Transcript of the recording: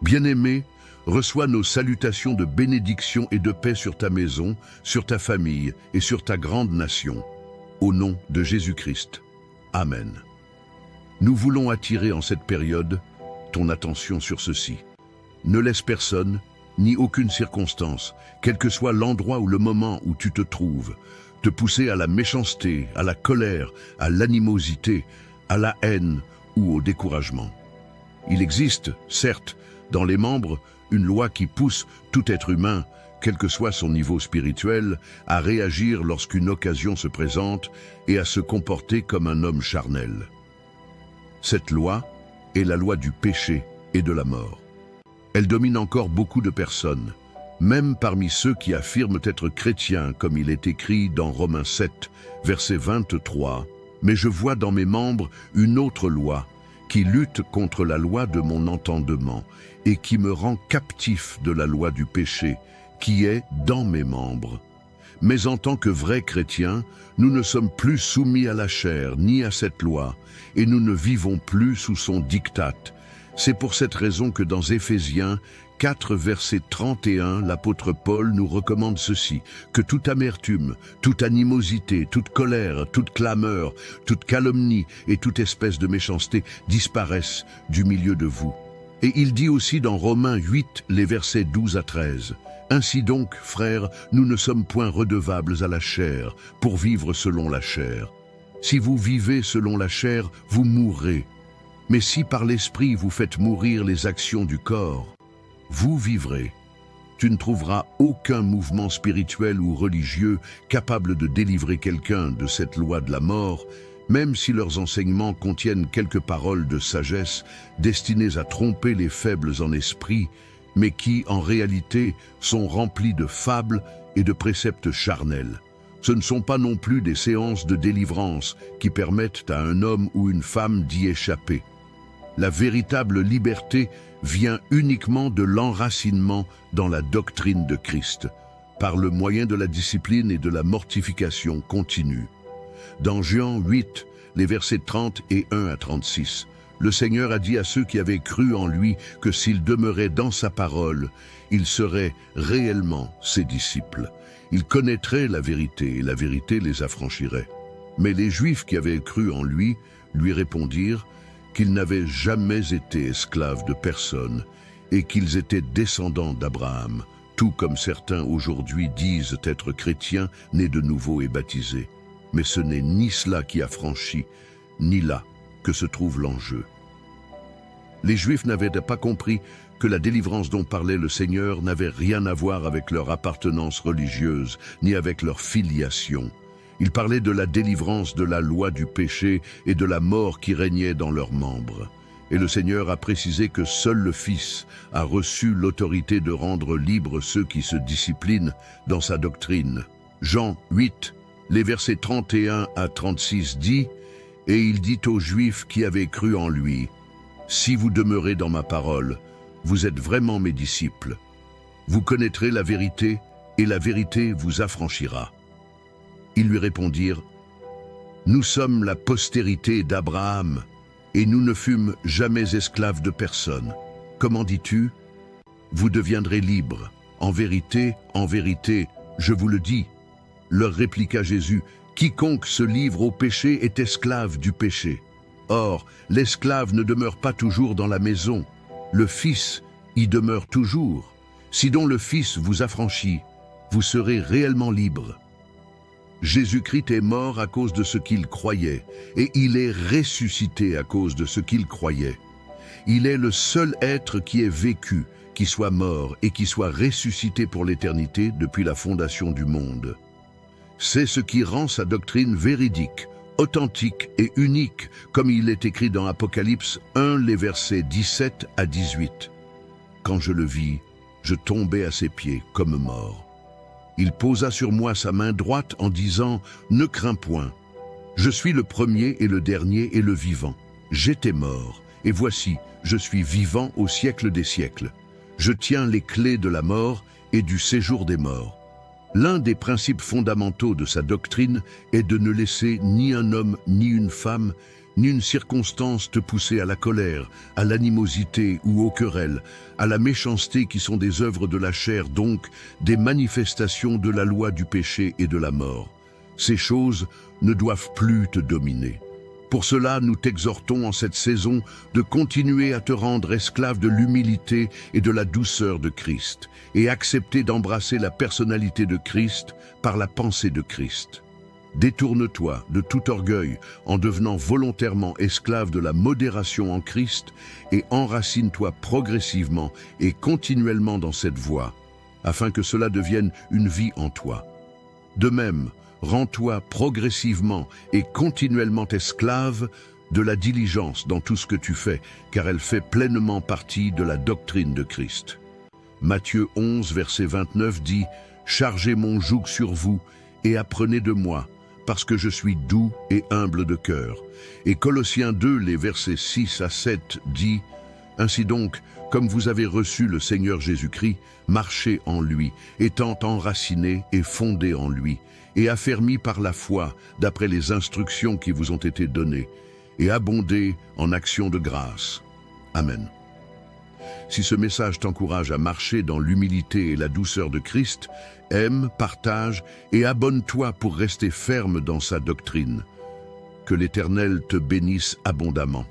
Bien-aimé, reçois nos salutations de bénédiction et de paix sur ta maison, sur ta famille et sur ta grande nation. Au nom de Jésus-Christ. Amen. Nous voulons attirer en cette période ton attention sur ceci. Ne laisse personne, ni aucune circonstance, quel que soit l'endroit ou le moment où tu te trouves, te pousser à la méchanceté, à la colère, à l'animosité, à la haine ou au découragement. Il existe, certes, dans les membres, une loi qui pousse tout être humain, quel que soit son niveau spirituel, à réagir lorsqu'une occasion se présente et à se comporter comme un homme charnel. Cette loi est la loi du péché et de la mort. Elle domine encore beaucoup de personnes, même parmi ceux qui affirment être chrétiens, comme il est écrit dans Romains 7, verset 23. « Mais je vois dans mes membres une autre loi, qui lutte contre la loi de mon entendement et qui me rend captif de la loi du péché, qui est dans mes membres. Mais en tant que vrais chrétiens, nous ne sommes plus soumis à la chair ni à cette loi, et nous ne vivons plus sous son diktat. C'est pour cette raison que dans Éphésiens 4, verset 31, l'apôtre Paul nous recommande ceci, que toute amertume, toute animosité, toute colère, toute clameur, toute calomnie et toute espèce de méchanceté disparaissent du milieu de vous. Et il dit aussi dans Romains 8, les versets 12 à 13, « Ainsi donc, frères, nous ne sommes point redevables à la chair, pour vivre selon la chair. Si vous vivez selon la chair, vous mourrez. Mais si par l'esprit vous faites mourir les actions du corps, vous vivrez. Tu ne trouveras aucun mouvement spirituel ou religieux capable de délivrer quelqu'un de cette loi de la mort, même si leurs enseignements contiennent quelques paroles de sagesse destinées à tromper les faibles en esprit, mais qui, en réalité, sont remplis de fables et de préceptes charnels. Ce ne sont pas non plus des séances de délivrance qui permettent à un homme ou une femme d'y échapper. La véritable liberté vient uniquement de l'enracinement dans la doctrine de Christ, par le moyen de la discipline et de la mortification continue. Dans Jean 8, les versets 30 et 1 à 36, le Seigneur a dit à ceux qui avaient cru en lui que s'ils demeuraient dans sa parole, ils seraient réellement ses disciples. Ils connaîtraient la vérité et la vérité les affranchirait. Mais les Juifs qui avaient cru en lui répondirent qu'ils n'avaient jamais été esclaves de personne et qu'ils étaient descendants d'Abraham, tout comme certains aujourd'hui disent être chrétiens, nés de nouveau et baptisés. Mais ce n'est ni cela qui affranchit, ni là que se trouve l'enjeu. Les Juifs n'avaient pas compris que la délivrance dont parlait le Seigneur n'avait rien à voir avec leur appartenance religieuse, ni avec leur filiation. Il parlait de la délivrance de la loi du péché et de la mort qui régnait dans leurs membres. Et le Seigneur a précisé que seul le Fils a reçu l'autorité de rendre libres ceux qui se disciplinent dans sa doctrine. Jean 8, les versets 31 à 36 dit, « Et il dit aux Juifs qui avaient cru en lui, « Si vous demeurez dans ma parole, vous êtes vraiment mes disciples. Vous connaîtrez la vérité, et la vérité vous affranchira. » Ils lui répondirent, « Nous sommes la postérité d'Abraham, et nous ne fûmes jamais esclaves de personne. Comment dis-tu? Vous deviendrez libres. En vérité, je vous le dis. » Leur répliqua Jésus, « Quiconque se livre au péché est esclave du péché. Or, l'esclave ne demeure pas toujours dans la maison. Le Fils y demeure toujours. Si donc le Fils vous affranchit, vous serez réellement libres. » Jésus-Christ est mort à cause de ce qu'il croyait, et il est ressuscité à cause de ce qu'il croyait. Il est le seul être qui ait vécu, qui soit mort et qui soit ressuscité pour l'éternité depuis la fondation du monde. C'est ce qui rend sa doctrine véridique, authentique et unique, comme il est écrit dans Apocalypse 1, les versets 17 à 18. Quand je le vis, je tombai à ses pieds comme mort. Il posa sur moi sa main droite en disant « Ne crains point. Je suis le premier et le dernier et le vivant. J'étais mort, et voici, je suis vivant au siècle des siècles. Je tiens les clés de la mort et du séjour des morts. » L'un des principes fondamentaux de sa doctrine est de ne laisser ni un homme ni une femme ni une circonstance te pousser à la colère, à l'animosité ou aux querelles, à la méchanceté qui sont des œuvres de la chair, donc des manifestations de la loi du péché et de la mort. Ces choses ne doivent plus te dominer. Pour cela, nous t'exhortons en cette saison de continuer à te rendre esclave de l'humilité et de la douceur de Christ, et accepter d'embrasser la personnalité de Christ par la pensée de Christ. Détourne-toi de tout orgueil en devenant volontairement esclave de la modération en Christ et enracine-toi progressivement et continuellement dans cette voie, afin que cela devienne une vie en toi. De même, rends-toi progressivement et continuellement esclave de la diligence dans tout ce que tu fais, car elle fait pleinement partie de la doctrine de Christ. Matthieu 11, verset 29 dit « Chargez mon joug sur vous et apprenez de moi, parce que je suis doux et humble de cœur. » Et Colossiens 2, les versets 6 à 7 dit « Ainsi donc, comme vous avez reçu le Seigneur Jésus-Christ, marchez en lui, étant enracinés et fondés en lui, et affermis par la foi, d'après les instructions qui vous ont été données, et abondez en actions de grâce. Amen. » Si ce message t'encourage à marcher dans l'humilité et la douceur de Christ, aime, partage et abonne-toi pour rester ferme dans sa doctrine. Que l'Éternel te bénisse abondamment.